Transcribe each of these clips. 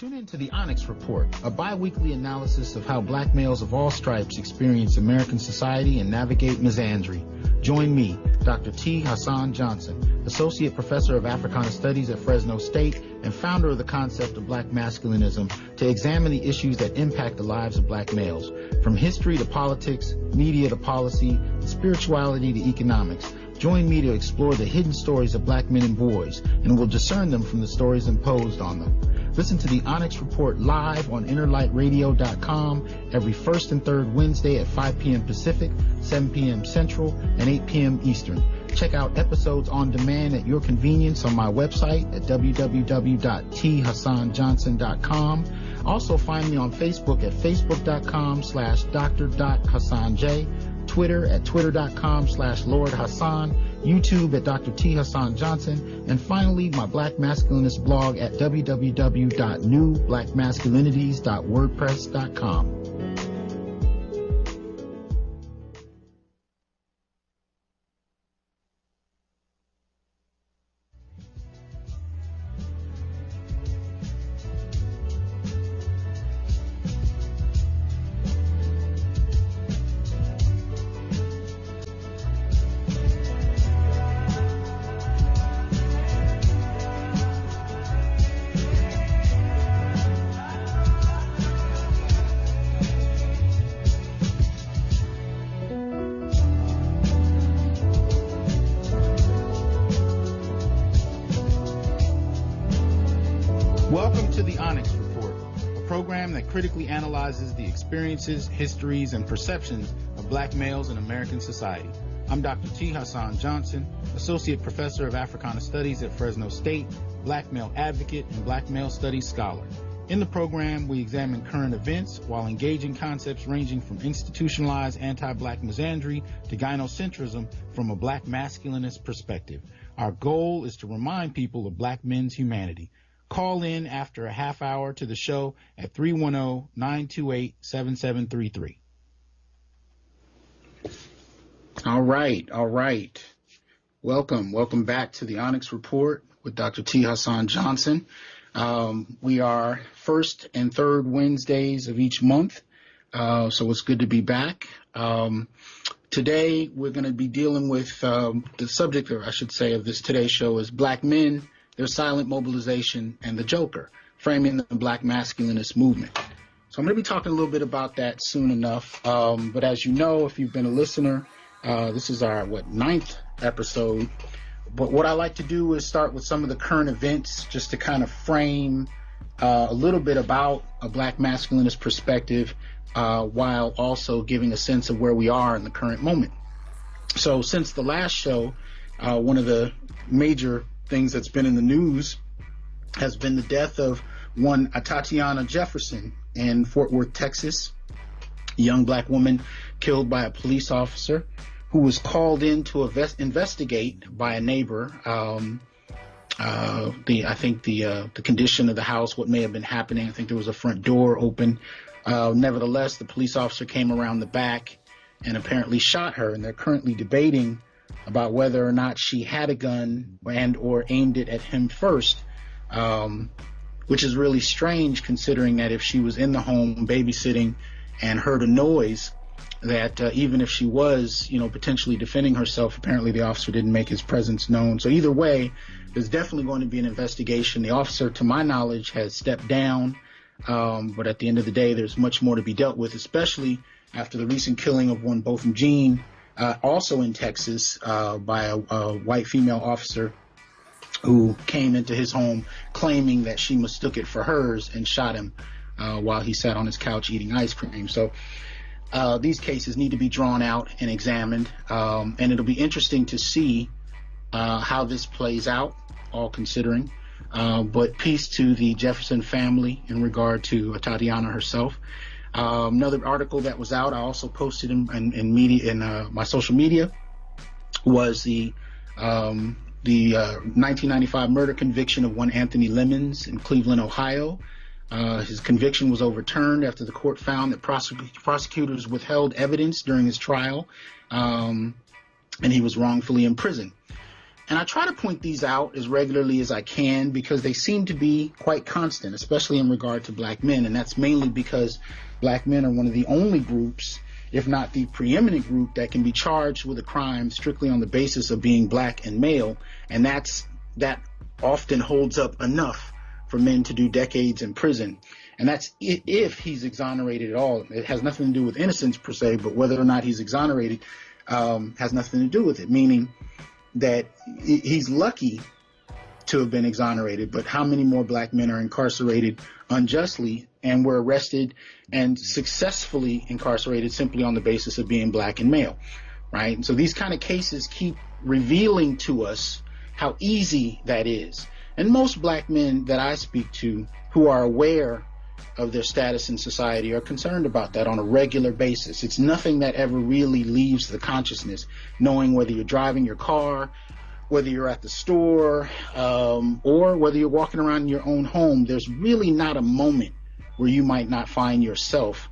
Tune in to the Onyx Report, a bi-weekly analysis of how black males of all stripes experience American society and navigate misandry. Join me, Dr. T. Hassan Johnson, Associate Professor of Africana Studies at Fresno State and founder of the concept of black masculinism, to examine the issues that impact the lives of black males, from history to politics, media to policy, spirituality to economics. Join me to explore the hidden stories of black men and boys, and we'll discern them from the stories imposed on them. Listen to the Onyx Report live on InnerlightRadio.com every first and third Wednesday at 5 p.m. Pacific, 7 p.m. Central, and 8 p.m. Eastern. Check out episodes on demand at your convenience on my website at www.thassanjohnson.com. Also find me on Facebook at facebook.com/dr.hassanj, Twitter at twitter.com/Lord Hassan, YouTube at Dr. T. Hassan Johnson, and finally my Black Masculinist blog at www.newblackmasculinities.wordpress.com. Welcome to the Onyx Report, a program that critically analyzes the experiences, histories, and perceptions of black males in American society. I'm Dr. T. Hassan Johnson, Associate Professor of Africana Studies at Fresno State, black male advocate, and black male studies scholar. In the program, we examine current events while engaging concepts ranging from institutionalized anti-black misandry to gynocentrism from a black masculinist perspective. Our goal is to remind people of black men's humanity. Call in after a half hour to the show at 310-928-7733. All right. Welcome back to the Onyx Report with Dr. T. Hassan Johnson. We are first and third Wednesdays of each month, so it's good to be back. Today we're going to be dealing with the subject, or I should say, of this today's show is black men, their silent mobilization, and the Joker, framing the black masculinist movement. So I'm going to be talking a little bit about that soon enough. But as you know, if you've been a listener, this is our, ninth episode. But what I like to do is start with some of the current events just to kind of frame a little bit about a black masculinist perspective while also giving a sense of where we are in the current moment. So since the last show, one of the major things that's been in the news has been the death of one Tatiana Jefferson in Fort Worth, Texas, a young black woman killed by a police officer who was called in to investigate by a neighbor the condition of the house, what may have been happening. I think there was a front door open. Nevertheless, the police officer came around the back and apparently shot her, and they're currently debating about whether or not she had a gun and or aimed it at him first, which is really strange considering that if she was in the home babysitting and heard a noise, that even if she was, potentially defending herself, apparently the officer didn't make his presence known. So either way, there's definitely going to be an investigation. The officer, to my knowledge, has stepped down, but at the end of the day, there's much more to be dealt with, especially after the recent killing of one Botham Jean, also in Texas, by a white female officer who came into his home claiming that she mistook it for hers and shot him while he sat on his couch eating ice cream. So these cases need to be drawn out and examined, and it'll be interesting to see how this plays out, all considering. But peace to the Jefferson family in regard to Tatiana herself. Another article that was out, I also posted in my social media, was the 1995 murder conviction of one Anthony Lemons in Cleveland, Ohio. His conviction was overturned after the court found that prosecutors withheld evidence during his trial, and he was wrongfully imprisoned. And I try to point these out as regularly as I can because they seem to be quite constant, especially in regard to black men. And that's mainly because black men are one of the only groups, if not the preeminent group, that can be charged with a crime strictly on the basis of being black and male. And that often holds up enough for men to do decades in prison. And that's if he's exonerated at all. It has nothing to do with innocence per se, but whether or not he's exonerated has nothing to do with it, meaning that he's lucky to have been exonerated. But how many more black men are incarcerated unjustly and were arrested and successfully incarcerated simply on the basis of being black and male, right? And so these kind of cases keep revealing to us how easy that is. And most black men that I speak to who are aware of their status in society are concerned about that on a regular basis. It's nothing that ever really leaves the consciousness, knowing whether you're driving your car, whether you're at the store, or whether you're walking around in your own home. There's really not a moment where you might not find yourself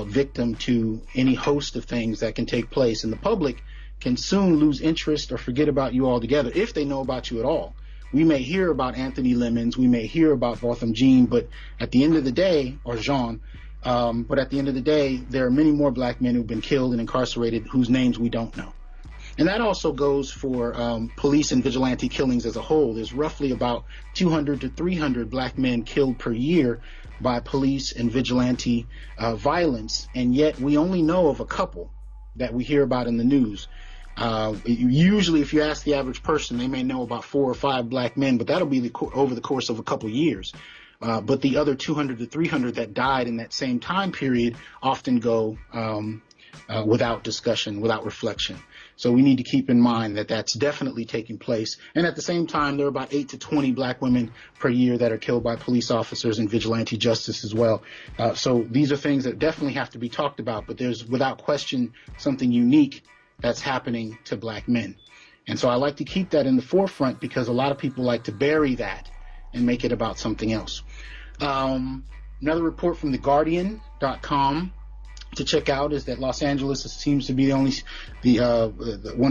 victim to any host of things that can take place. And the public can soon lose interest or forget about you altogether if they know about you at all. We may hear about Anthony Lemons, we may hear about Botham Jean, but at the end of the day, or Jean, but at the end of the day, there are many more black men who've been killed and incarcerated whose names we don't know. And that also goes for police and vigilante killings as a whole. There's roughly about 200 to 300 black men killed per year by police and vigilante violence, and yet we only know of a couple that we hear about in the news. Usually, if you ask the average person, they may know about 4 or 5 black men, but that'll be over the course of a couple years. But the other 200 to 300 that died in that same time period often go without discussion, without reflection. So we need to keep in mind that that's definitely taking place. And at the same time, there are about 8 to 20 black women per year that are killed by police officers and vigilante justice as well. So these are things that definitely have to be talked about, but there's without question something unique that's happening to black men. And so I like to keep that in the forefront because a lot of people like to bury that and make it about something else. Another report from theguardian.com to check out is that Los Angeles seems to be one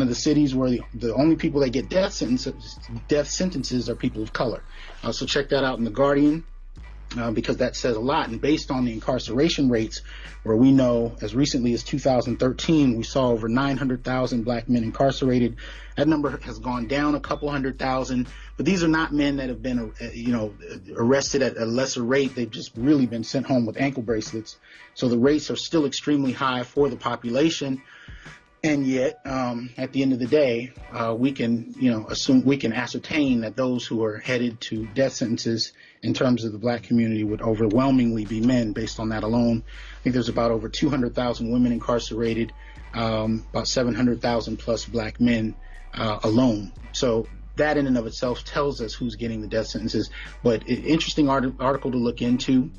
of the cities where the only people that get death sentences are people of color. So check that out in The Guardian. Because that says a lot. And based on the incarceration rates, where we know as recently as 2013, we saw over 900,000 black men incarcerated. That number has gone down a couple 100,000, but these are not men that have been, arrested at a lesser rate. They've just really been sent home with ankle bracelets. So the rates are still extremely high for the population. And yet, at the end of the day, we can ascertain that those who are headed to death sentences in terms of the black community would overwhelmingly be men based on that alone. I think there's about over 200,000 women incarcerated, about 700,000 plus black men alone. So that in and of itself tells us who's getting the death sentences. But an interesting article to look into.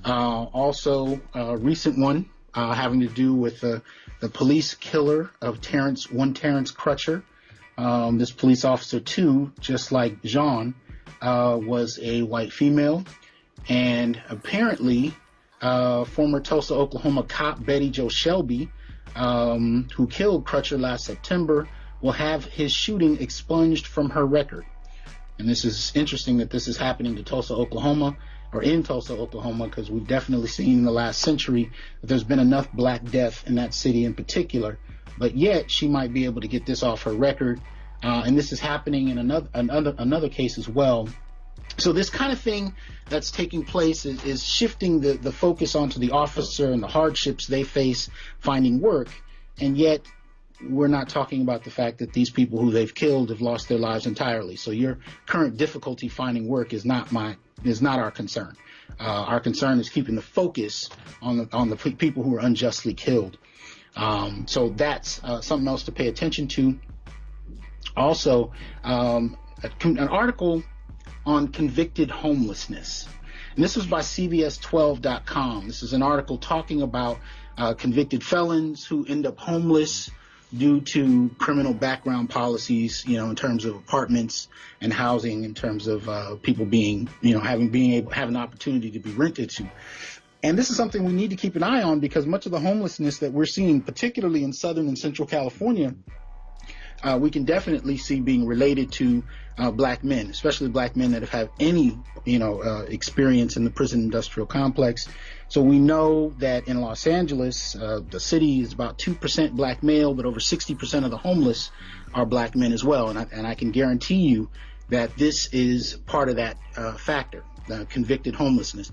Also, a recent one having to do with the police killer of Terrence Crutcher. This police officer, too, just like Jean, was a white female. And apparently, former Tulsa, Oklahoma cop Betty Jo Shelby, who killed Crutcher last September, will have his shooting expunged from her record. And this is interesting that this is happening to Tulsa, Oklahoma, or in Tulsa, Oklahoma, because we've definitely seen in the last century that there's been enough black death in that city in particular. But yet she might be able to get this off her record. And this is happening in another case as well. So this kind of thing that's taking place is shifting the focus onto the officer and the hardships they face finding work. And yet we're not talking about the fact that these people who they've killed have lost their lives entirely. So your current difficulty finding work is not our concern. Our concern is keeping the focus on the people who are unjustly killed. So that's something else to pay attention to. Also, an article on convicted homelessness. And this was by CBS12.com. This is an article talking about convicted felons who end up homeless due to criminal background policies, in terms of apartments and housing, in terms of people being have an opportunity to be rented to. And this is something we need to keep an eye on because much of the homelessness that we're seeing, particularly in Southern and Central California, we can definitely see being related to black men, especially black men that have had any, experience in the prison industrial complex. So we know that in Los Angeles, the city is about 2% black male, but over 60% of the homeless are black men as well. And I can guarantee you that this is part of that factor, convicted homelessness.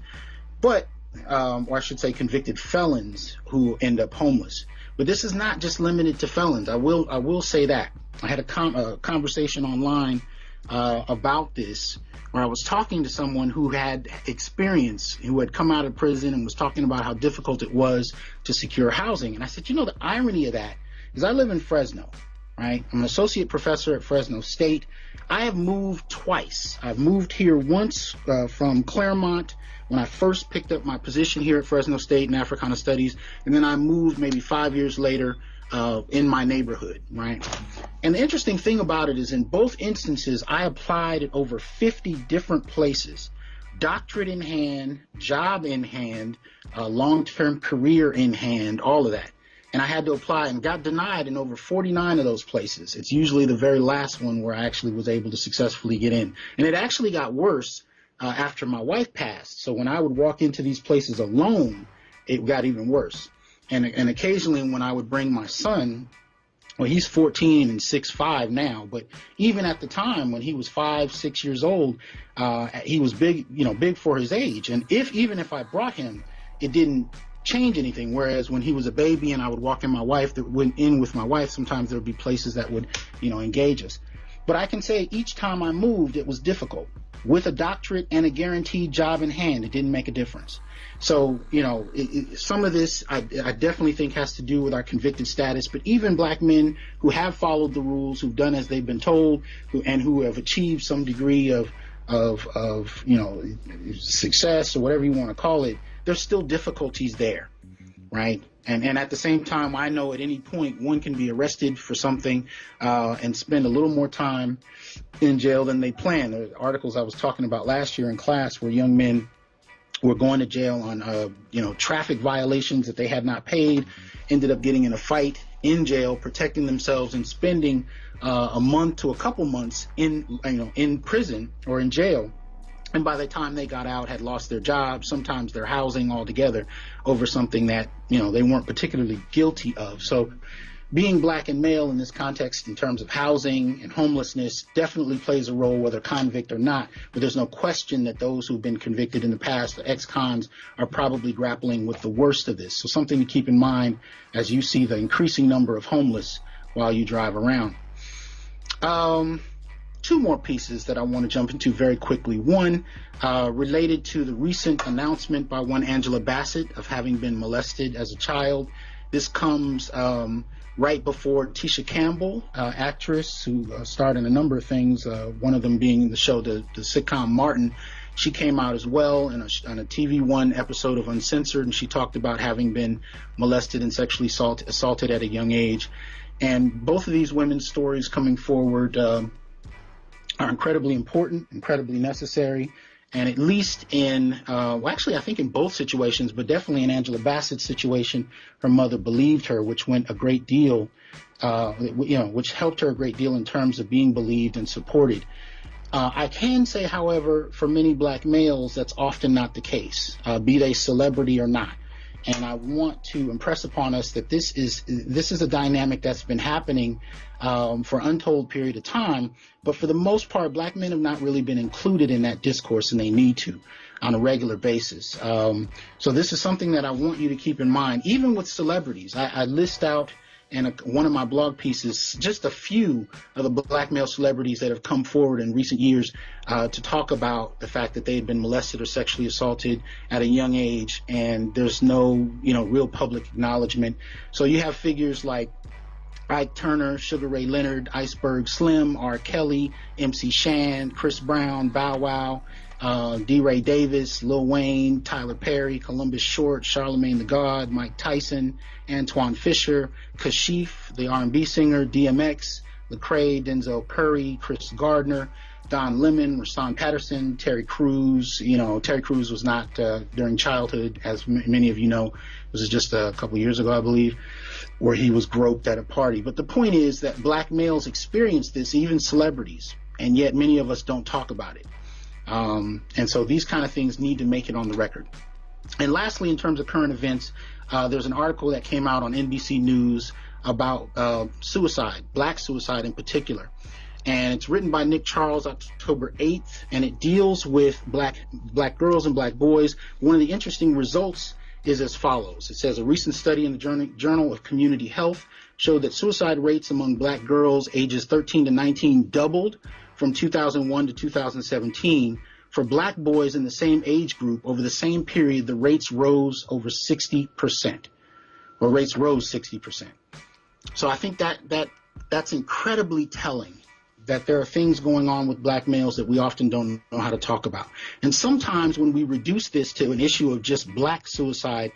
But, or I should say convicted felons who end up homeless. But this is not just limited to felons. I will say that. I had a conversation online about this, where I was talking to someone who had experience, who had come out of prison and was talking about how difficult it was to secure housing. And I said, the irony of that is I live in Fresno, right? I'm an associate professor at Fresno State. I have moved twice. I've moved here once from Claremont when I first picked up my position here at Fresno State in Africana Studies, and then I moved maybe 5 years later in my neighborhood, right? And the interesting thing about it is in both instances, I applied at over 50 different places, doctorate in hand, job in hand, long-term career in hand, all of that. And I had to apply and got denied in over 49 of those places. It's usually the very last one where I actually was able to successfully get in. And it actually got worse after my wife passed. So when I would walk into these places alone, it got even worse. And occasionally when I would bring my son, well, he's 14 and 6'5" now, but even at the time when he was 5, 6 years old, he was big, big for his age. And even if I brought him, it didn't change anything. Whereas when he was a baby and I would walk in with my wife, sometimes there would be places that would, engage us. But I can say each time I moved, it was difficult. With a doctorate and a guaranteed job in hand, it didn't make a difference. So, some of this I definitely think has to do with our convicted status, but even black men who have followed the rules, who've done as they've been told, who have achieved some degree of success or whatever you want to call it, there's still difficulties there, right? And at the same time, I know at any point one can be arrested for something and spend a little more time in jail than they plan. The articles I was talking about last year in class where young men were going to jail on, traffic violations that they had not paid, ended up getting in a fight in jail, protecting themselves and spending a month to a couple months in prison or in jail. And by the time they got out, had lost their job, sometimes their housing altogether, over something that, they weren't particularly guilty of. So being black and male in this context in terms of housing and homelessness definitely plays a role, whether convict or not. But there's no question that those who've been convicted in the past, the ex-cons, are probably grappling with the worst of this. So something to keep in mind as you see the increasing number of homeless while you drive around. Two more pieces that I want to jump into very quickly. One, related to the recent announcement by one Angela Bassett of having been molested as a child. This comes right before Tisha Campbell, actress who starred in a number of things, one of them being the show, the sitcom Martin. She came out as well on a TV One episode of Uncensored, and she talked about having been molested and sexually assaulted at a young age. And both of these women's stories coming forward are incredibly important, incredibly necessary, and at least in, actually I think in both situations, but definitely in Angela Bassett's situation, her mother believed her, which went a great deal, which helped her a great deal in terms of being believed and supported. I can say, however, for many black males, that's often not the case, be they celebrity or not. And I want to impress upon us that this is a dynamic that's been happening for an untold period of time. But for the most part, black men have not really been included in that discourse, and they need to on a regular basis. So this is something that I want you to keep in mind, even with celebrities. I list out in one of my blog pieces just a few of the black male celebrities that have come forward in recent years to talk about the fact that they had been molested or sexually assaulted at a young age, and there's no real public acknowledgement. So you have figures like Ike Turner, Sugar Ray Leonard, Iceberg Slim, R. Kelly, MC Shan, Chris Brown, Bow Wow, D. Ray Davis, Lil Wayne, Tyler Perry, Columbus Short, Charlemagne the God, Mike Tyson, Antoine Fisher, Kashif, the R&B singer, DMX, Lecrae, Denzel Curry, Chris Gardner, Don Lemon, Rashawn Patterson, Terry Crews. Terry Crews was not during childhood, as many of you know. This was just a couple years ago, I believe, where he was groped at a party. But the point is that black males experience this, even celebrities, and yet many of us don't talk about it. And so these kind of things need to make it on the record. And lastly, in terms of current events, there's an article that came out on NBC News about suicide, black suicide in particular. And it's written by Nick Charles, October 8th, and it deals with black girls and black boys. One of the interesting results is as follows. It says a recent study in the Journal of Community Health showed that suicide rates among black girls ages 13 to 19 doubled from 2001 to 2017. For black boys in the same age group over the same period, the rates rose over 60%, or rates rose 60%. So I think that's incredibly telling, that there are things going on with black males that we often don't know how to talk about. And sometimes when we reduce this to an issue of just black suicide,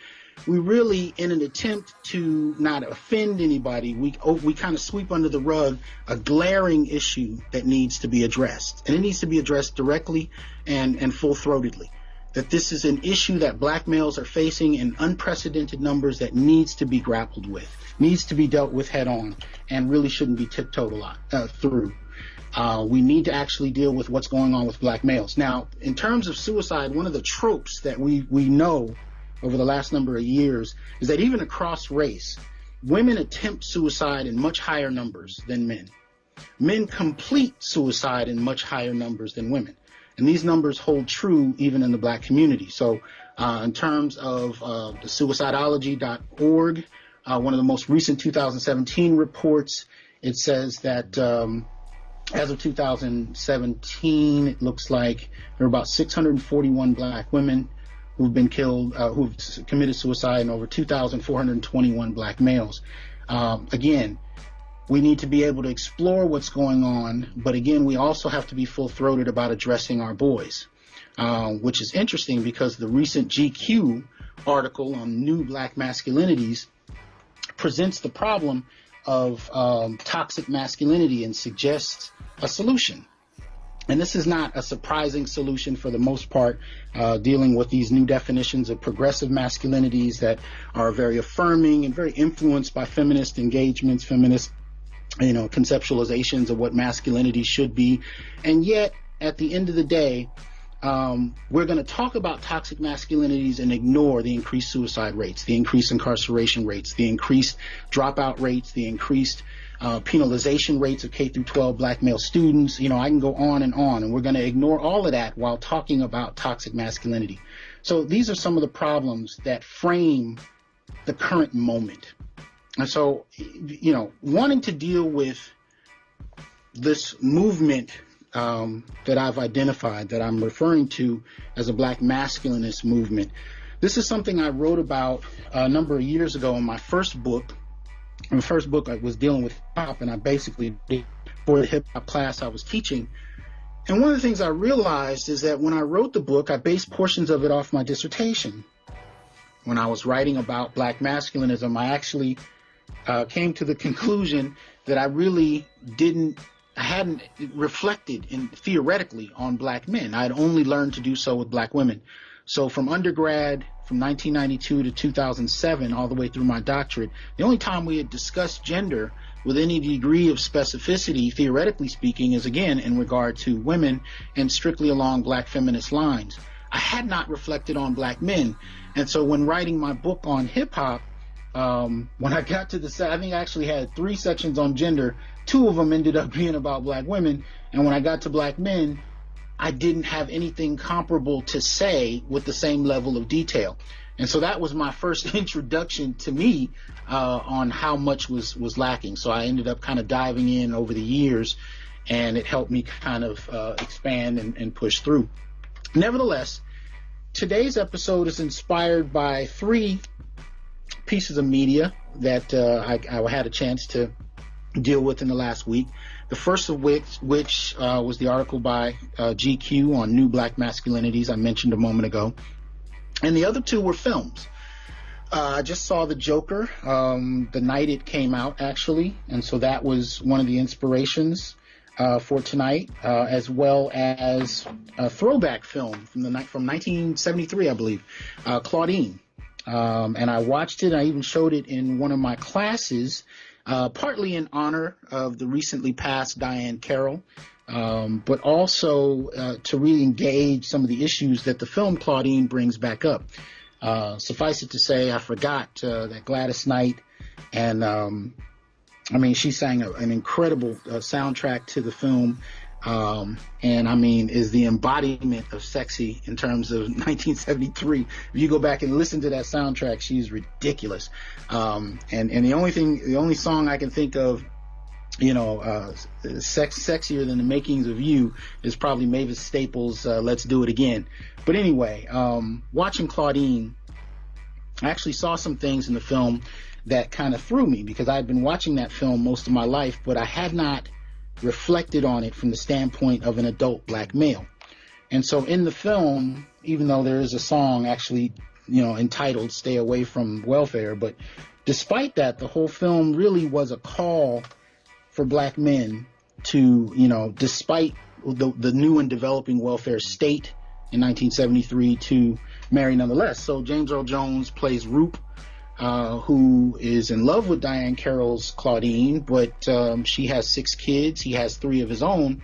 we really, in an attempt to not offend anybody, we kind of sweep under the rug a glaring issue that needs to be addressed. And it needs to be addressed directly and full-throatedly. That this is an issue that black males are facing in unprecedented numbers that needs to be grappled with, needs to be dealt with head on, and really shouldn't be tiptoed through. We need to actually deal with what's going on with black males. Now, in terms of suicide, one of the tropes that we know over the last number of years is that even across race, women attempt suicide in much higher numbers than men. Men complete suicide in much higher numbers than women. And these numbers hold true even in the black community. So in terms of the suicidology.org, one of the most recent 2017 reports, it says that as of 2017, it looks like there are about 641 black women who've been killed, who've committed suicide, and over 2,421 black males. Again, we need to be able to explore what's going on, but again, we also have to be full-throated about addressing our boys, which is interesting because the recent GQ article on new black masculinities presents the problem of toxic masculinity and suggests a solution. And this is not a surprising solution for the most part, dealing with these new definitions of progressive masculinities that are very affirming and very influenced by feminist engagements, feminist conceptualizations of what masculinity should be. And yet, at the end of the day, we're going to talk about toxic masculinities and ignore the increased suicide rates, the increased incarceration rates, the increased dropout rates, the increased penalization rates of K through 12 black male students. I can go on, and we're going to ignore all of that while talking about toxic masculinity. So these are some of the problems that frame the current moment. And so, wanting to deal with this movement that I've identified, that I'm referring to as a black masculinist movement, this is something I wrote about a number of years ago in my first book. In the first book, I was dealing with hip-hop, and I basically did for the hip-hop class I was teaching. And one of the things I realized is that when I wrote the book, I based portions of it off my dissertation. When I was writing about black masculinism, I actually came to the conclusion that I hadn't reflected theoretically on black men. I had only learned to do so with black women. So from undergrad, from 1992 to 2007, all the way through my doctorate, the only time we had discussed gender with any degree of specificity, theoretically speaking, is again in regard to women and strictly along black feminist lines. I had not reflected on black men. And so when writing my book on hip hop, when I got to I think I actually had 3 sections on gender. 2 of them ended up being about black women. And when I got to black men, I didn't have anything comparable to say with the same level of detail. And so that was my first introduction to me on how much was lacking. So I ended up kind of diving in over the years, and it helped me kind of expand and push through. Nevertheless, today's episode is inspired by 3 pieces of media that I had a chance to deal with in the last week. The first of which was the article by GQ on new black masculinities I mentioned a moment ago. And the other 2 were films. I just saw The Joker the night it came out, actually. And so that was one of the inspirations. for tonight, as well as a throwback film from 1973, I believe, Claudine. And I watched it. I even showed it in one of my classes, partly in honor of the recently passed Diane Carroll, but also to really engage some of the issues that the film Claudine brings back up. Suffice it to say, I forgot that Gladys Knight and I mean, she sang an incredible soundtrack to the film, and I mean, is the embodiment of sexy in terms of 1973. If you go back and listen to that soundtrack, she's ridiculous. And the only song I can think of, you know, sexier than the makings of you is probably Mavis Staples' "Let's Do It Again." But anyway, watching Claudine, I actually saw some things in the film that kind of threw me, because I've been watching that film most of my life, but I had not reflected on it from the standpoint of an adult black male. And so in the film, even though there is a song actually, you know, entitled "Stay Away from Welfare," but despite that, the whole film really was a call for black men to, you know, despite the new and developing welfare state in 1973, to marry nonetheless. So James Earl Jones plays Roop, who is in love with Diane Carroll's Claudine, but she has 6 kids. He has 3 of his own,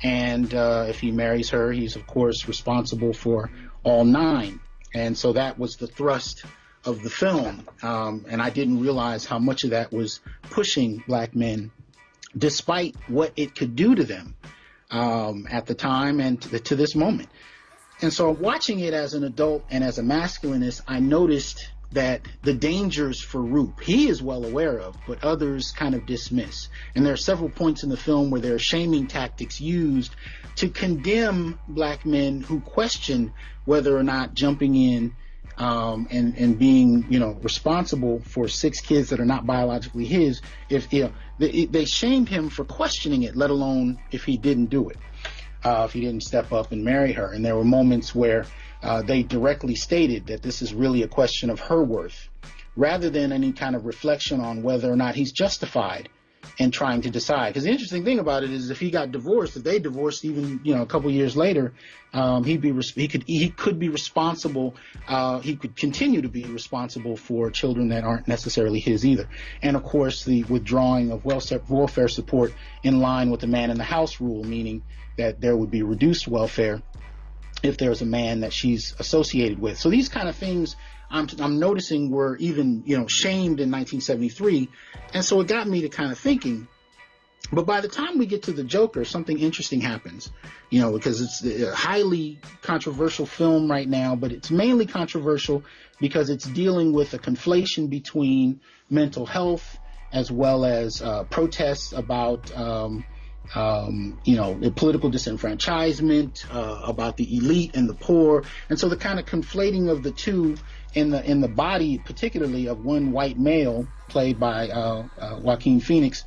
and if he marries her, he's of course responsible for all 9. And so that was the thrust of the film, and I didn't realize how much of that was pushing black men, despite what it could do to them at the time and to this moment. And so watching it as an adult and as a masculinist, I noticed that the dangers for Roop, he is well aware of, but others kind of dismiss. And there are several points in the film where there are shaming tactics used to condemn black men who question whether or not jumping in and being, you know, responsible for 6 kids that are not biologically his, if, you know, they shamed him for questioning it, let alone if he didn't do it, if he didn't step up and marry her. And there were moments where they directly stated that this is really a question of her worth, rather than any kind of reflection on whether or not he's justified in trying to decide. Because the interesting thing about it is, if he got divorced, if they divorced even, you know, a couple years later, he could be responsible. He could continue to be responsible for children that aren't necessarily his either. And of course, the withdrawing of welfare support in line with the man in the house rule, meaning that there would be reduced welfare if there's a man that she's associated with. So these kind of things I'm noticing were even, you know, shamed in 1973. And so it got me to kind of thinking. But by the time we get to the Joker, something interesting happens, you know, because it's a highly controversial film right now, but it's mainly controversial because it's dealing with a conflation between mental health as well as protests about you know, the political disenfranchisement, about the elite and the poor. And so the kind of conflating of the two in the body, particularly of one white male played by Joaquin Phoenix,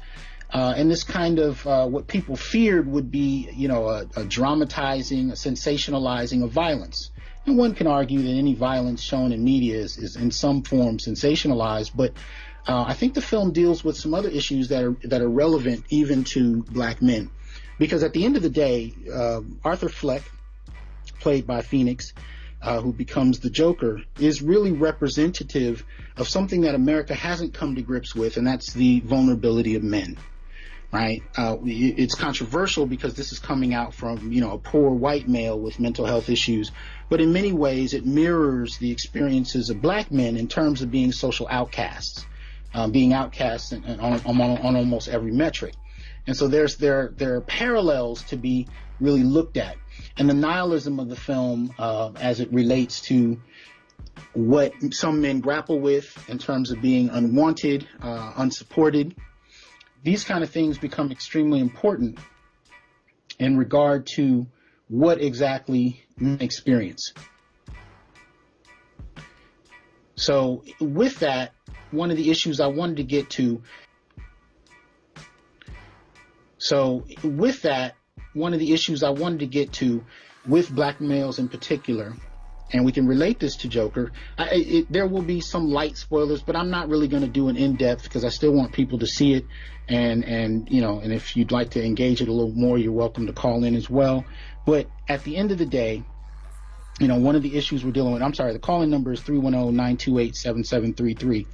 and this kind of what people feared would be, you know, a dramatizing, a sensationalizing of violence. And one can argue that any violence shown in media is in some form sensationalized, but I think the film deals with some other issues that are relevant even to black men, because at the end of the day, Arthur Fleck, played by Phoenix, who becomes the Joker, is really representative of something that America hasn't come to grips with, and that's the vulnerability of men. Right? It's controversial because this is coming out from, you know, a poor white male with mental health issues, but in many ways it mirrors the experiences of black men in terms of being social outcasts. Being outcast on almost every metric. And so there are parallels to be really looked at. And the nihilism of the film, as it relates to what some men grapple with in terms of being unwanted, unsupported, these kind of things become extremely important in regard to what exactly men experience. So with that, one of the issues I wanted to get to with black males in particular and we can relate this to Joker. There will be some light spoilers, but I'm not really going to do an in-depth because I still want people to see it. And if you'd like to engage it a little more, you're welcome to call in as well. But at the end of the day, one of the issues we're dealing with, I'm sorry, the call-in number is 310-928-7733.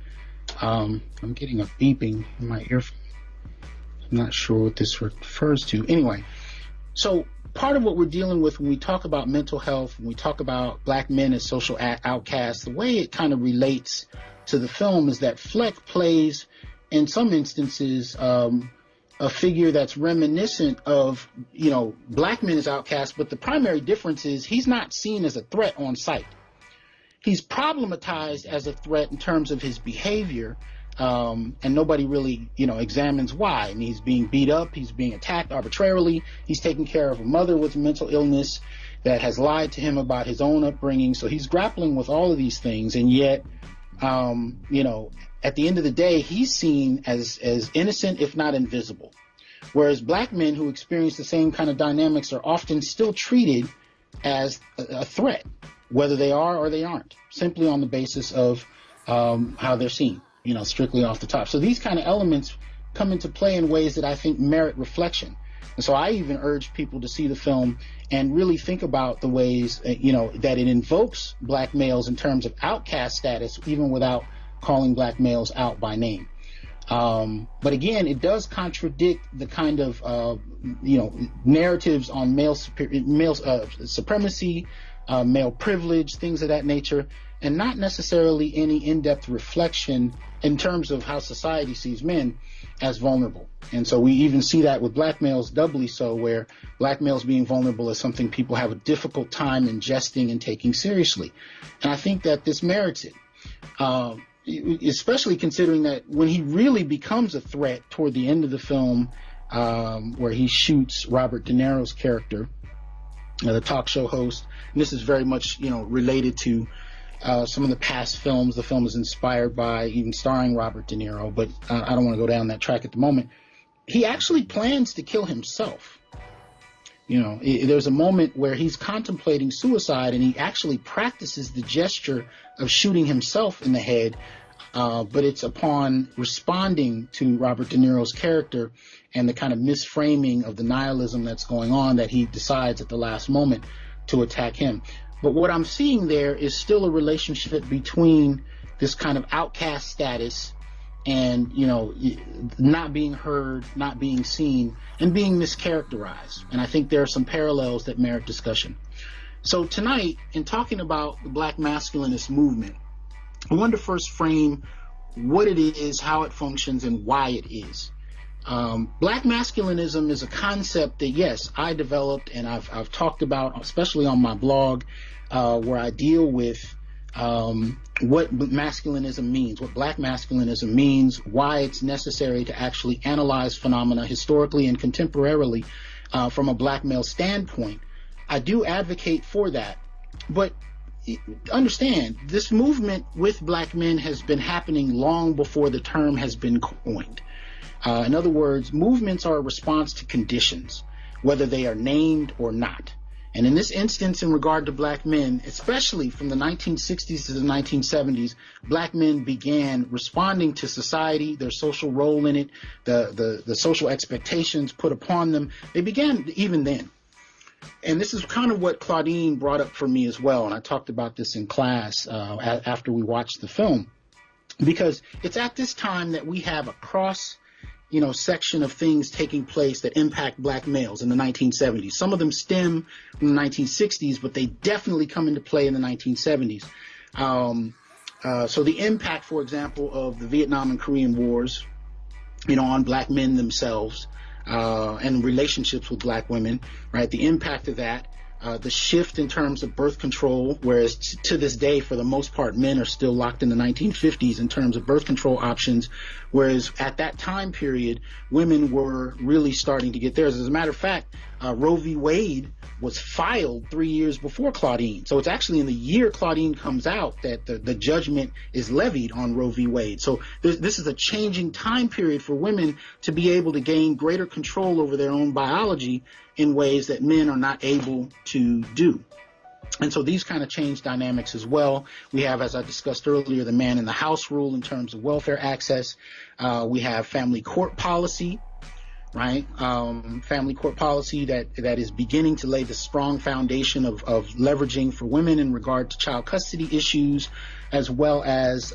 I'm getting a beeping in my earphone. I'm not sure what this refers to. Anyway, so part of what we're dealing with when we talk about mental health, when we talk about black men as social outcasts, the way it kind of relates to the film is that Fleck plays, in some instances, a figure that's reminiscent of, black men as outcasts, but the primary difference is he's not seen as a threat on sight. He's problematized as a threat in terms of his behavior, and nobody really, examines why. I mean, he's being beat up, he's being attacked arbitrarily, he's taking care of a mother with mental illness that has lied to him about his own upbringing, so he's grappling with all of these things, and yet, at the end of the day, he's seen as innocent, if not invisible. Whereas black men who experience the same kind of dynamics are often still treated as a threat, whether they are or they aren't, simply on the basis of how they're seen, strictly off the top. So these kind of elements come into play in ways that I think merit reflection. And so I even urge people to see the film and really think about the ways, that it invokes black males in terms of outcast status, even without calling black males out by name. But again, it does contradict the kind of, narratives on male supremacy, male privilege, things of that nature, and not necessarily any in-depth reflection in terms of how society sees men as vulnerable. And so we even see that with black males doubly so, where black males being vulnerable is something people have a difficult time ingesting and taking seriously. And I think that this merits it. Especially considering that when he really becomes a threat toward the end of the film, where he shoots Robert De Niro's character, the talk show host, and this is very much, related to some of the past films. The film is inspired by, even starring Robert De Niro, but I don't want to go down that track at the moment. He actually plans to kill himself. There's a moment where he's contemplating suicide, and he actually practices the gesture of shooting himself in the head, but it's upon responding to Robert De Niro's character and the kind of misframing of the nihilism that's going on that he decides at the last moment to attack him. But what I'm seeing there is still a relationship between this kind of outcast status and, not being heard, not being seen, and being mischaracterized. And I think there are some parallels that merit discussion. So tonight, in talking about the Black Masculinist movement, I wanted to first frame what it is, how it functions, and why it is. Black masculinism is a concept that, yes, I developed and I've talked about, especially on my blog, where I deal with what masculinism means, what black masculinism means, why it's necessary to actually analyze phenomena historically and contemporarily from a black male standpoint. I do advocate for that, but understand, this movement with black men has been happening long before the term has been coined. In other words, movements are a response to conditions, whether they are named or not. And in this instance, in regard to black men, especially from the 1960s to the 1970s, black men began responding to society, their social role in it, the social expectations put upon them. They began even then. And this is kind of what Claudine brought up for me as well. And I talked about this in class after we watched the film, because it's at this time that we have a cross section of things taking place that impact black males in the 1970s. Some of them stem from the 1960s, but they definitely come into play in the 1970s. So the impact, for example, of the Vietnam and Korean Wars, on black men themselves, and relationships with black women, right? The impact of that, the shift in terms of birth control, whereas to this day, for the most part, men are still locked in the 1950s in terms of birth control options, whereas at that time period, women were really starting to get theirs. As a matter of fact, Roe v. Wade was filed 3 years before Claudine. So it's actually in the year Claudine comes out that the judgment is levied on Roe v. Wade. So this is a changing time period for women to be able to gain greater control over their own biology in ways that men are not able to do. And so these kind of change dynamics as well. We have, as I discussed earlier, the man in the house rule in terms of welfare access. We have family court policy, right? Family court policy that is beginning to lay the strong foundation of leveraging for women in regard to child custody issues, as well as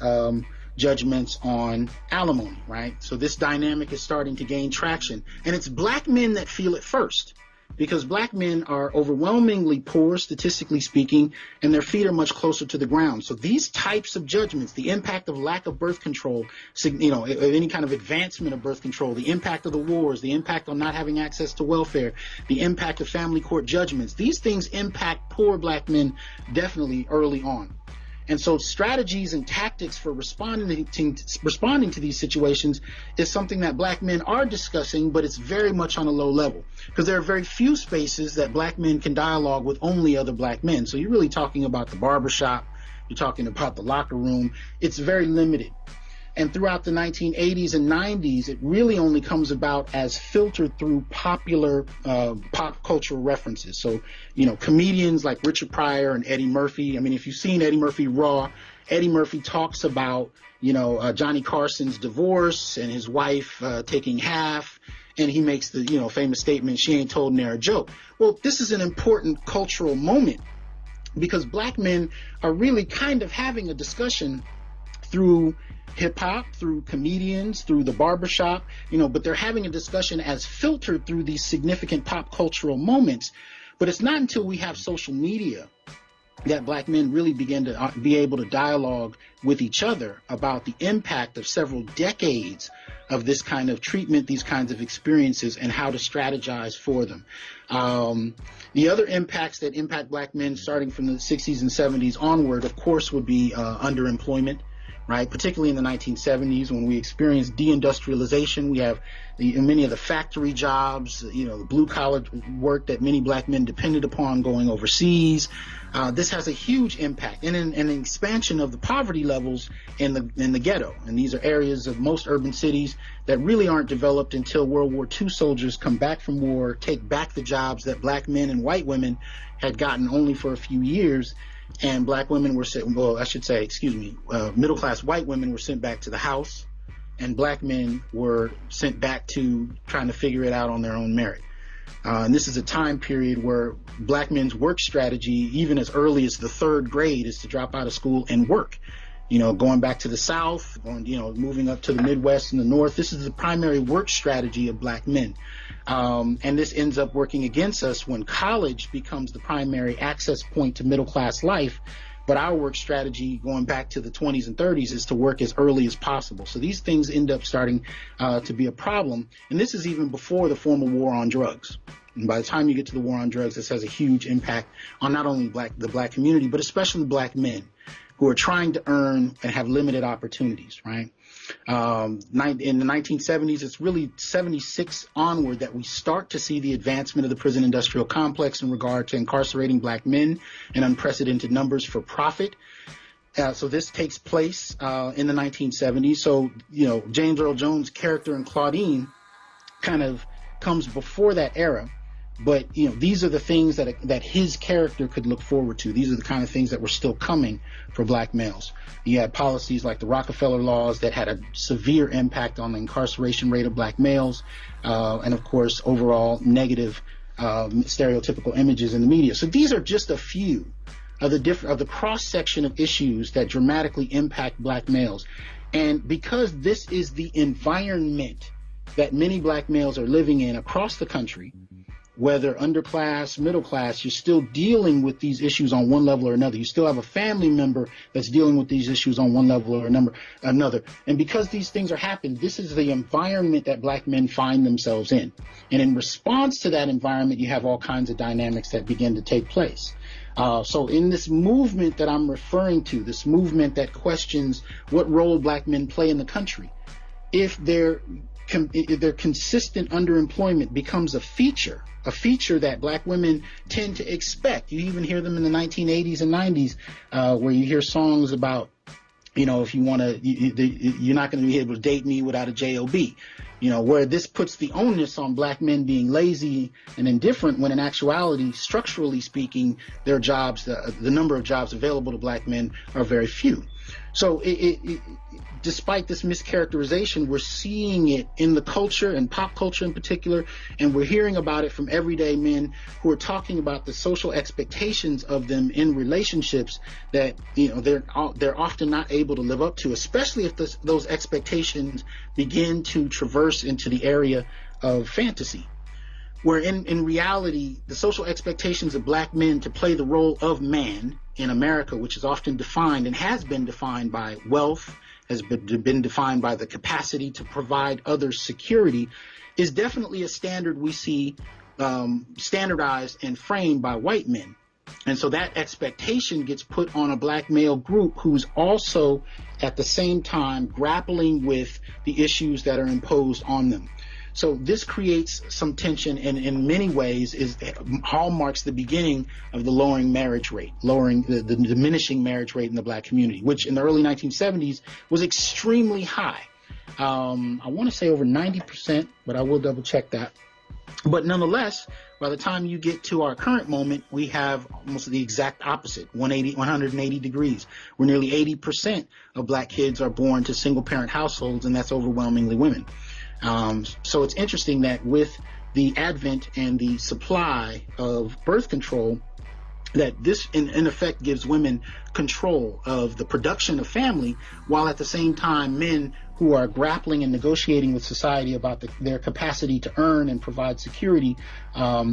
judgments on alimony, right? So this dynamic is starting to gain traction. And it's black men that feel it first, because black men are overwhelmingly poor, statistically speaking, and their feet are much closer to the ground. So these types of judgments, the impact of lack of birth control, any kind of advancement of birth control, the impact of the wars, the impact on not having access to welfare, the impact of family court judgments, these things impact poor black men definitely early on. And so strategies and tactics for responding to these situations is something that black men are discussing, but it's very much on a low level, because there are very few spaces that black men can dialogue with only other black men. So you're really talking about the barbershop, you're talking about the locker room. It's very limited. And throughout the 1980s and 90s, it really only comes about as filtered through popular pop cultural references. So, comedians like Richard Pryor and Eddie Murphy. I mean, if you've seen Eddie Murphy Raw, Eddie Murphy talks about, Johnny Carson's divorce and his wife taking half. And he makes the, famous statement, "She ain't told ne'er a joke." Well, this is an important cultural moment, because black men are really kind of having a discussion through hip-hop, through comedians, through the barbershop, but they're having a discussion as filtered through these significant pop cultural moments. But it's not until we have social media that black men really begin to be able to dialogue with each other about the impact of several decades of this kind of treatment, these kinds of experiences, and how to strategize for them. The other impacts that impact black men starting from the 60s and 70s onward, of course, would be underemployment. Right, particularly in the 1970s, when we experienced deindustrialization. We have many of the factory jobs, the blue-collar work that many black men depended upon going overseas. This has a huge impact, and an expansion of the poverty levels in the ghetto. And these are areas of most urban cities that really aren't developed until World War II soldiers come back from war, take back the jobs that black men and white women had gotten only for a few years. And black women were sent, middle-class white women were sent back to the house, and black men were sent back to trying to figure it out on their own merit. And this is a time period where black men's work strategy, even as early as the third grade, is to drop out of school and work. Going back to the South, moving up to the Midwest and the North, this is the primary work strategy of black men. And this ends up working against us when college becomes the primary access point to middle-class life. But our work strategy going back to the 20s and 30s is to work as early as possible. So these things end up starting to be a problem. And this is even before the formal war on drugs. And by the time you get to the war on drugs, this has a huge impact on not only the black community, but especially black men who are trying to earn and have limited opportunities, right? In the 1970s, it's really 76 onward that we start to see the advancement of the prison industrial complex in regard to incarcerating black men in unprecedented numbers for profit. So this takes place in the 1970s. So, James Earl Jones' character in Claudine kind of comes before that era. But, these are the things that his character could look forward to. These are the kind of things that were still coming for black males. You had policies like the Rockefeller laws that had a severe impact on the incarceration rate of black males, and, of course, overall negative stereotypical images in the media. So these are just a few of the cross-section of issues that dramatically impact black males. And because this is the environment that many black males are living in across the country, whether underclass, middle class, you're still dealing with these issues on one level or another. You still have a family member that's dealing with these issues on one level or another. And because these things are happening, this is the environment that black men find themselves in. And in response to that environment, you have all kinds of dynamics that begin to take place. So in this movement that I'm referring to, this movement that questions what role black men play in the country, if their consistent underemployment becomes a feature that black women tend to expect. You even hear them in the 1980s and 90s where you hear songs about, if you want to, you're not going to be able to date me without a job. Where this puts the onus on black men being lazy and indifferent, when in actuality, structurally speaking, their jobs, the number of jobs available to black men are very few. So despite this mischaracterization, we're seeing it in the culture and pop culture in particular, and we're hearing about it from everyday men who are talking about the social expectations of them in relationships that they're often not able to live up to, especially if those expectations begin to traverse into the area of fantasy, where in reality, the social expectations of black men to play the role of man in America, which is often defined and has been defined by wealth, has been defined by the capacity to provide others security, is definitely a standard we see standardized and framed by white men. And so that expectation gets put on a black male group who's also at the same time grappling with the issues that are imposed on them. So this creates some tension, and in many ways hallmarks the beginning of the lowering marriage rate, the diminishing marriage rate in the black community, which in the early 1970s was extremely high. I want to say over 90%, but I will double check that. But nonetheless, by the time you get to our current moment, we have almost the exact opposite, 180 degrees, where nearly 80% of black kids are born to single parent households, and that's overwhelmingly women. So it's interesting that with the advent and the supply of birth control, that this in effect gives women control of the production of family, while at the same time men who are grappling and negotiating with society about their capacity to earn and provide security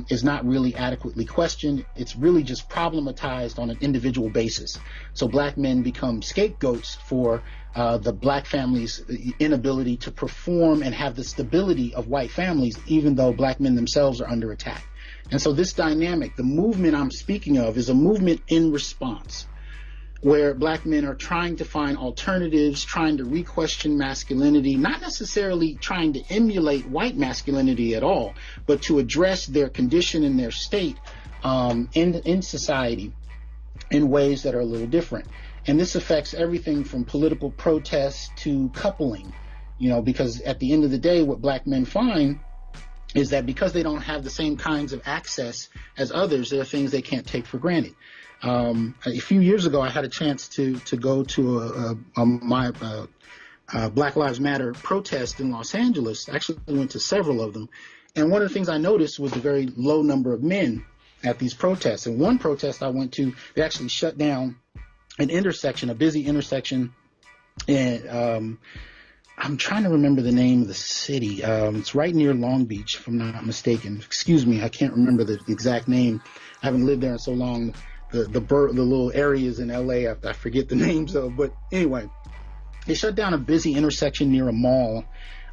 is not really adequately questioned. It's really just problematized on an individual basis. So black men become scapegoats for the black family's inability to perform and have the stability of white families, even though black men themselves are under attack. And so this dynamic, the movement I'm speaking of, is a movement in response, where black men are trying to find alternatives, trying to re-question masculinity, not necessarily trying to emulate white masculinity at all, but to address their condition and their state in society in ways that are a little different. And this affects everything from political protests to coupling, because at the end of the day, what black men find is that because they don't have the same kinds of access as others, there are things they can't take for granted. A few years ago, I had a chance to go to my Black Lives Matter protest in Los Angeles. I actually went to several of them. And one of the things I noticed was the very low number of men at these protests. And one protest I went to, they actually shut down an intersection, a busy intersection. And I'm trying to remember the name of the city. It's right near Long Beach, if I'm not mistaken. Excuse me, I can't remember the exact name. I haven't lived there in so long. The little areas in LA, I forget the names of. But anyway, they shut down a busy intersection near a mall.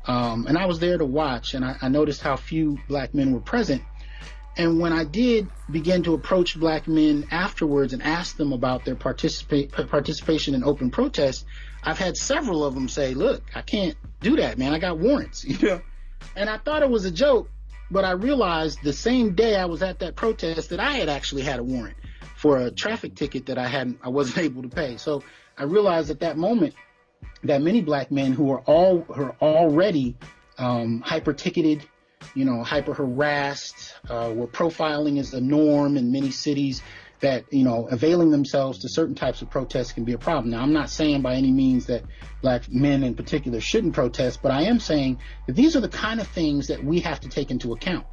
And I was there to watch, and I noticed how few black men were present. And when I did begin to approach black men afterwards and ask them about their participation in open protest, I've had several of them say, look, I can't do that, man. I got warrants. And I thought it was a joke, but I realized the same day I was at that protest that I had actually had a warrant for a traffic ticket that I wasn't able to pay. So I realized at that moment that many black men who are already hyper-ticketed, hyper-harassed, where profiling is the norm in many cities, that, availing themselves to certain types of protests can be a problem. Now, I'm not saying by any means that black men in particular shouldn't protest, but I am saying that these are the kind of things that we have to take into account.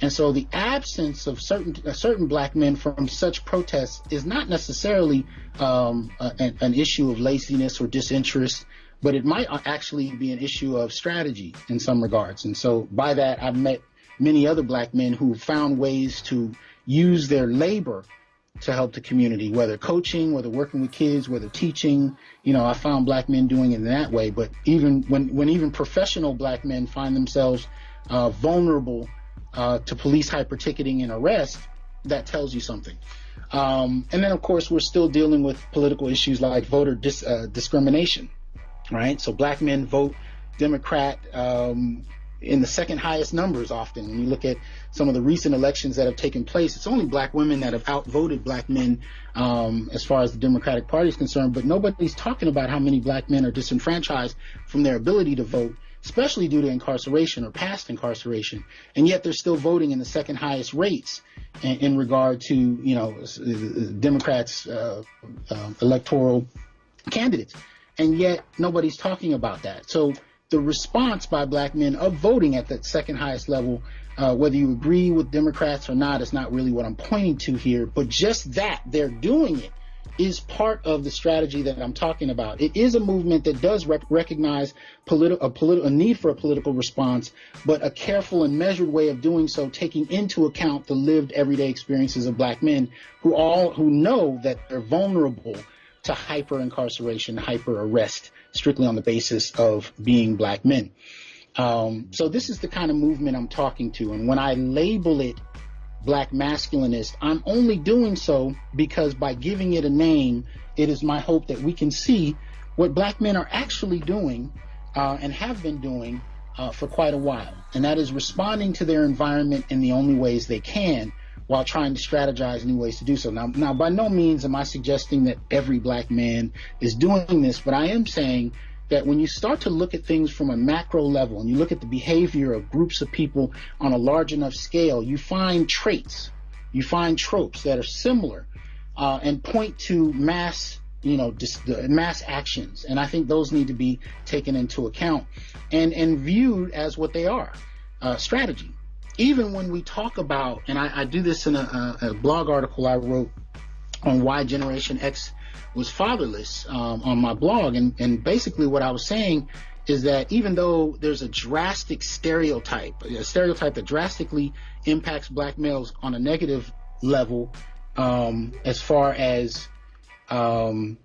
And so the absence of certain black men from such protests is not necessarily an issue of laziness or disinterest, but it might actually be an issue of strategy in some regards. And so by that, I've met many other black men who found ways to use their labor to help the community, whether coaching, whether working with kids, whether teaching. I found black men doing it in that way. But even when even professional black men find themselves vulnerable to police hyper-ticketing and arrest, that tells you something. And then, of course, we're still dealing with political issues like voter discrimination, right? So black men vote Democrat in the second highest numbers often. When you look at some of the recent elections that have taken place, it's only black women that have outvoted black men as far as the Democratic Party is concerned. But nobody's talking about how many black men are disenfranchised from their ability to vote, especially due to incarceration or past incarceration. And yet they're still voting in the second highest rates in regard to, you know, Democrats' electoral candidates. And yet nobody's talking about that. So the response by black men of voting at that second highest level, whether you agree with Democrats or not, is not really what I'm pointing to here. But just that they're doing it is part of the strategy that I'm talking about. It is a movement that does recognize a need for a political response, but a careful and measured way of doing so, taking into account the lived everyday experiences of black men who know that they're vulnerable to hyper incarceration, hyper arrest, strictly on the basis of being black men. So this is the kind of movement I'm talking to. And when I label it Black Masculinist, I'm only doing so because by giving it a name, it is my hope that we can see what black men are actually doing and have been doing for quite a while. And that is responding to their environment in the only ways they can, while trying to strategize new ways to do so. Now, by no means am I suggesting that every black man is doing this, but I am saying that when you start to look at things from a macro level and you look at the behavior of groups of people on a large enough scale, you find traits, you find tropes that are similar and point to mass, mass actions. And I think those need to be taken into account and viewed as what they are, strategy. Even when we talk about, and I do this in a blog article I wrote on why Generation X was fatherless on my blog, and basically what I was saying is that even though there's a drastic stereotype that drastically impacts black males on a negative level, as far as the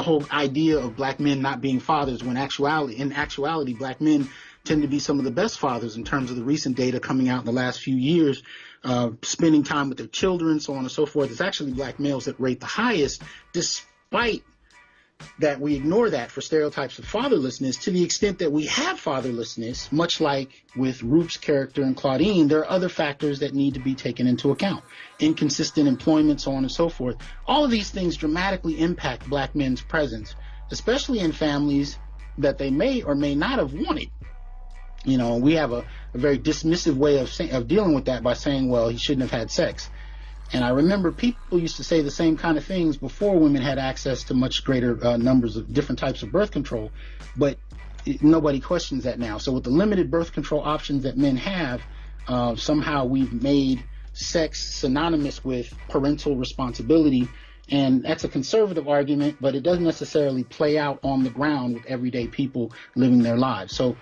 whole idea of black men not being fathers, when in actuality black men tend to be some of the best fathers in terms of the recent data coming out in the last few years, spending time with their children, so on and so forth. It's actually black males that rate the highest, despite that we ignore that for stereotypes of fatherlessness. To the extent that we have fatherlessness, much like with Rupe's character and Claudine, there are other factors that need to be taken into account. Inconsistent employment, so on and so forth. All of these things dramatically impact black men's presence, especially in families that they may or may not have wanted. We have a very dismissive way of dealing with that by saying, well, he shouldn't have had sex. And I remember people used to say the same kind of things before women had access to much greater numbers of different types of birth control, but nobody questions that now. So with the limited birth control options that men have, somehow we've made sex synonymous with parental responsibility. And that's a conservative argument, but it doesn't necessarily play out on the ground with everyday people living their lives. So,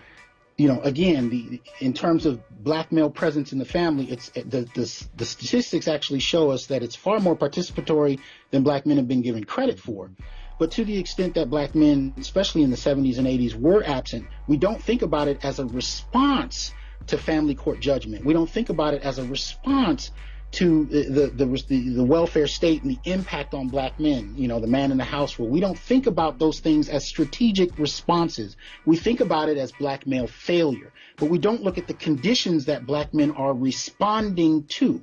again, in terms of black male presence in the family, the statistics actually show us that it's far more participatory than black men have been given credit for. But to the extent that black men, especially in the 70s and 80s, were absent, we don't think about it as a response to family court judgment. We don't think about it as a response to the welfare state and the impact on black men, the man in the house rule. We don't think about those things as strategic responses. We think about it as black male failure, but we don't look at the conditions that black men are responding to.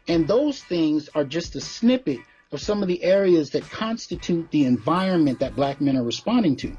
And those things are just a snippet of some of the areas that constitute the environment that black men are responding to.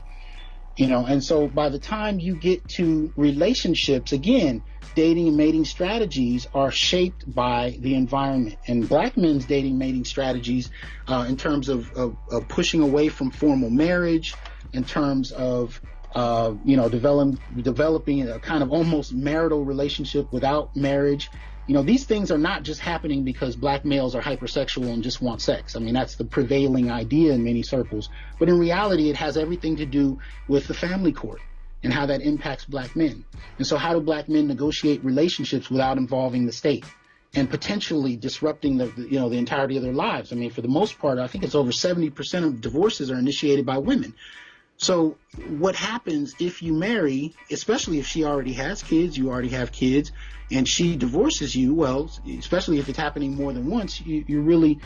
And so by the time you get to relationships, again, dating and mating strategies are shaped by the environment. And black men's dating mating strategies, in terms of pushing away from formal marriage, in terms of developing a kind of almost marital relationship without marriage. These things are not just happening because black males are hypersexual and just want sex. I mean, that's the prevailing idea in many circles. But in reality, it has everything to do with the family court and how that impacts black men. And so how do black men negotiate relationships without involving the state and potentially disrupting the entirety of their lives? I mean, for the most part, I think it's over 70% of divorces are initiated by women. So what happens if you marry, especially if she already has kids, you already have kids, and she divorces you? Well, especially if it's happening more than once, you're really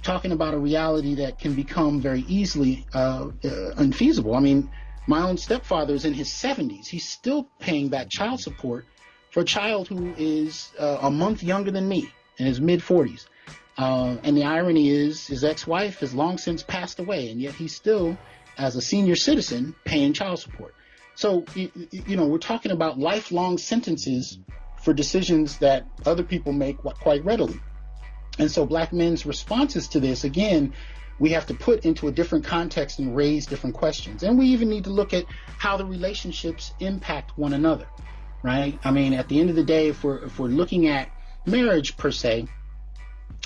talking about a reality that can become very easily unfeasible. I mean, My own stepfather is in his 70s. He's still paying back child support for a child who is a month younger than me, in his mid-40s. And the irony is his ex-wife has long since passed away, and yet he's still, as a senior citizen, paying child support. So, we're talking about lifelong sentences for decisions that other people make quite readily. And so black men's responses to this, again, we have to put into a different context and raise different questions. And we even need to look at how the relationships impact one another, right? I mean, at the end of the day, if we're looking at marriage per se,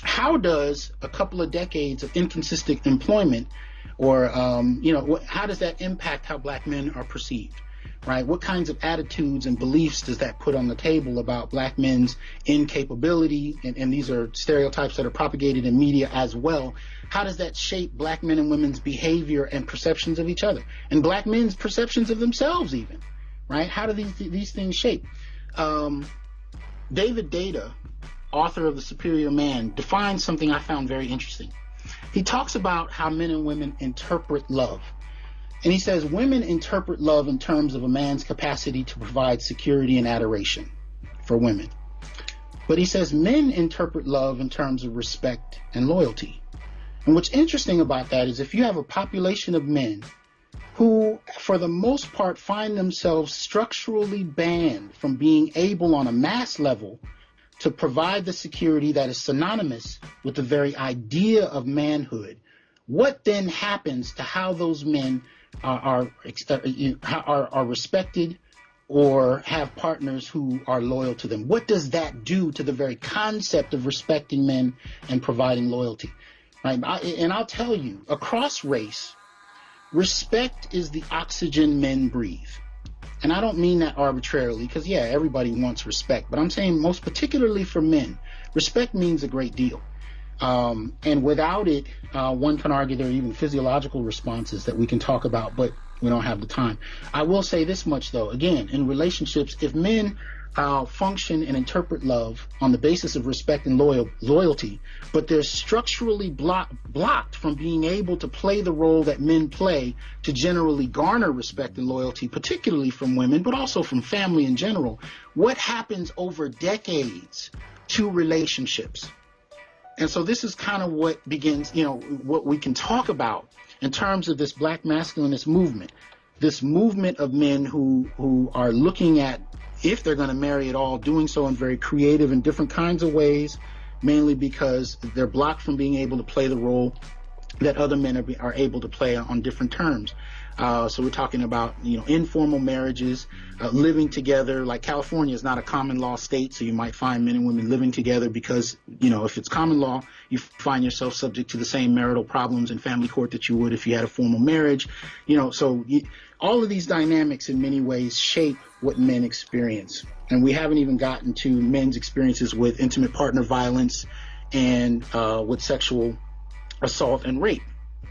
how does a couple of decades of inconsistent employment or, how does that impact how black men are perceived, right? What kinds of attitudes and beliefs does that put on the table about black men's incapability? And these are stereotypes that are propagated in media as well. How does that shape black men and women's behavior and perceptions of each other? And black men's perceptions of themselves even, right? How do these things shape? David Data, author of The Superior Man, defines something I found very interesting. He talks about how men and women interpret love. And he says women interpret love in terms of a man's capacity to provide security and adoration for women. But he says men interpret love in terms of respect and loyalty. And what's interesting about that is if you have a population of men who, for the most part, find themselves structurally banned from being able on a mass level to provide the security that is synonymous with the very idea of manhood, what then happens to how those men are respected or have partners who are loyal to them? What does that do to the very concept of respecting men and providing loyalty? Right? And I'll tell you, across race, respect is the oxygen men breathe. And I don't mean that arbitrarily, because everybody wants respect, but I'm saying most particularly for men, respect means a great deal. And without it, one can argue there are even physiological responses that we can talk about, but we don't have the time. I will say this much, though. Again, in relationships, if men function and interpret love on the basis of respect and loyalty, but they're structurally blocked from being able to play the role that men play to generally garner respect and loyalty, particularly from women, but also from family in general, what happens over decades to relationships? And so this is kind of what begins, what we can talk about in terms of this black masculinist movement, this movement of men who are looking at, if they're going to marry at all, doing so in very creative and different kinds of ways, mainly because they're blocked from being able to play the role that other men are able to play on different terms. So we're talking about, informal marriages, living together. Like California is not a common law state, so you might find men and women living together because, if it's common law, you find yourself subject to the same marital problems in family court that you would if you had a formal marriage. All of these dynamics in many ways shape what men experience. And we haven't even gotten to men's experiences with intimate partner violence and with sexual assault and rape.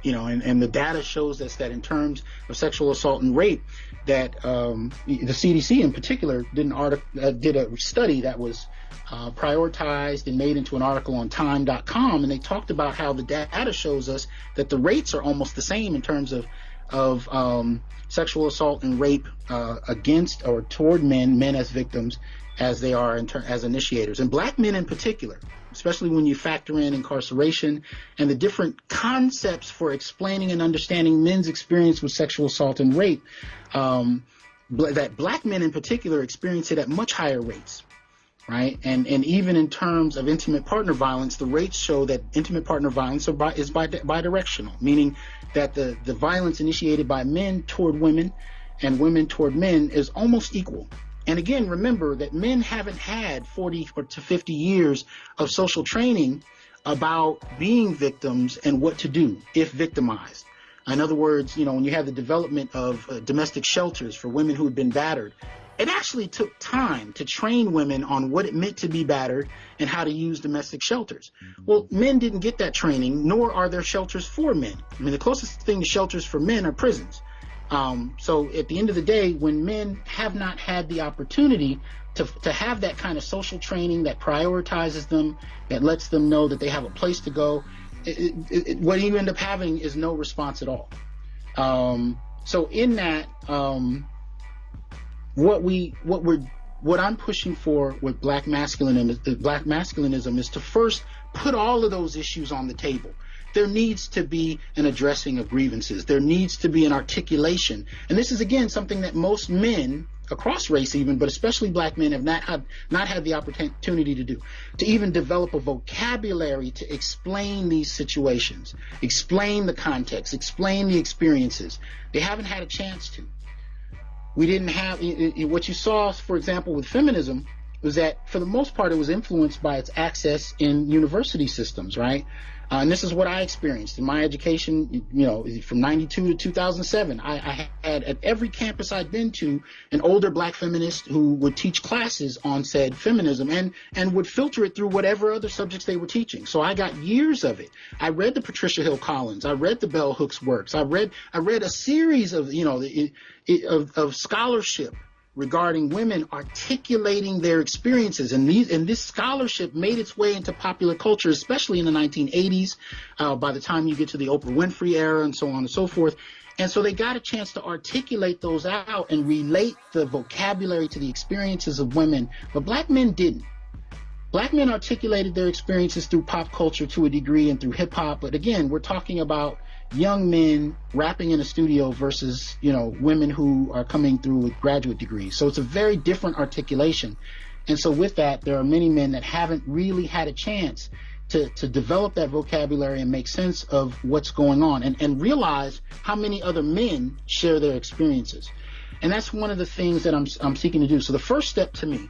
And the data shows us that in terms of sexual assault and rape, that the CDC in particular did a study that was prioritized and made into an article on time.com, and they talked about how the data shows us that the rates are almost the same in terms of sexual assault and rape against or toward men as victims, as they are as initiators. And black men in particular, especially when you factor in incarceration and the different concepts for explaining and understanding men's experience with sexual assault and rape, that black men in particular experience it at much higher rates, right? And even in terms of intimate partner violence, the rates show that intimate partner violence is bidirectional, meaning that the violence initiated by men toward women and women toward men is almost equal. And again, remember that men haven't had 40 to 50 years of social training about being victims and what to do if victimized. In other words, when you have the development of domestic shelters for women who had been battered, it actually took time to train women on what it meant to be battered and how to use domestic shelters. Well, men didn't get that training, nor are there shelters for men. I mean, the closest thing to shelters for men are prisons. So at the end of the day, when men have not had the opportunity to have that kind of social training that prioritizes them, that lets them know that they have a place to go, what you end up having is no response at all. So in that, what I'm pushing for with black masculinism is to first put all of those issues on the table. There needs to be an addressing of grievances. There needs to be an articulation. And this is, again, something that most men across race even, but especially black men, have not had the opportunity to do, to even develop a vocabulary to explain these situations, explain the context, explain the experiences. They haven't had a chance to. We didn't have what you saw, for example, with feminism was that for the most part it was influenced by its access in university systems, right? And this is what I experienced in my education, from 92 to 2007. I had at every campus I'd been to an older black feminist who would teach classes on said feminism and would filter it through whatever other subjects they were teaching. So I got years of it. I read the Patricia Hill Collins. I read the Bell Hooks works. I read a series of, of scholarship regarding women articulating their experiences, and this scholarship made its way into popular culture, especially in the 1980s, by the time you get to the Oprah Winfrey era and so on and so forth. And so they got a chance to articulate those out and relate the vocabulary to the experiences of women, but black men didn't. Black men articulated their experiences through pop culture to a degree and through hip hop, but again, we're talking about young men rapping in a studio versus, women who are coming through with graduate degrees. So it's a very different articulation. And so with that, there are many men that haven't really had a chance to develop that vocabulary and make sense of what's going on and realize how many other men share their experiences. And that's one of the things that I'm seeking to do. So the first step to me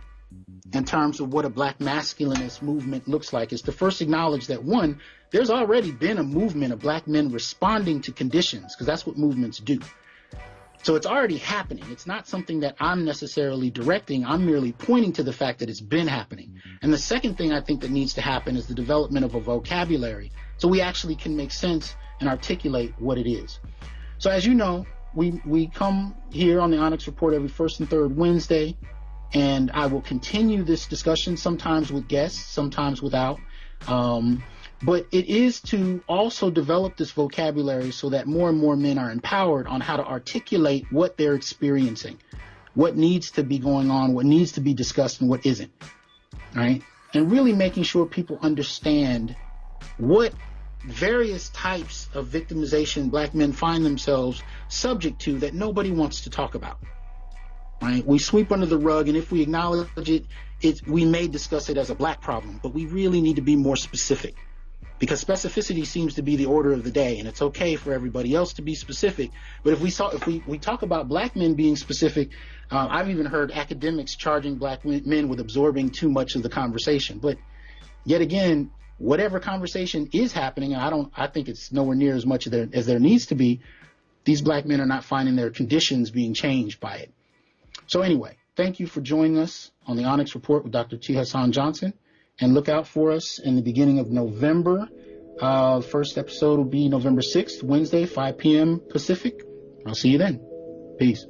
in terms of what a black masculinist movement looks like is to first acknowledge that, one, there's already been a movement of black men responding to conditions, because that's what movements do. So it's already happening. It's not something that I'm necessarily directing. I'm merely pointing to the fact that it's been happening. And the second thing I think that needs to happen is the development of a vocabulary so we actually can make sense and articulate what it is. So as you know, we come here on the Onyx Report every first and third Wednesday. And I will continue this discussion, sometimes with guests, sometimes without. But it is to also develop this vocabulary so that more and more men are empowered on how to articulate what they're experiencing, what needs to be going on, what needs to be discussed, and what isn't, right? And really making sure people understand what various types of victimization black men find themselves subject to that nobody wants to talk about. Right? We sweep under the rug, and if we acknowledge it, we may discuss it as a black problem, but we really need to be more specific, because specificity seems to be the order of the day, and it's okay for everybody else to be specific. But if we talk about black men being specific, I've even heard academics charging black men with absorbing too much of the conversation. But yet again, whatever conversation is happening, and I think it's nowhere near as much as there needs to be, these black men are not finding their conditions being changed by it. So anyway, thank you for joining us on the Onyx Report with Dr. T. Hassan Johnson, and look out for us in the beginning of November. First episode will be November 6th, Wednesday, 5 p.m. Pacific. I'll see you then. Peace.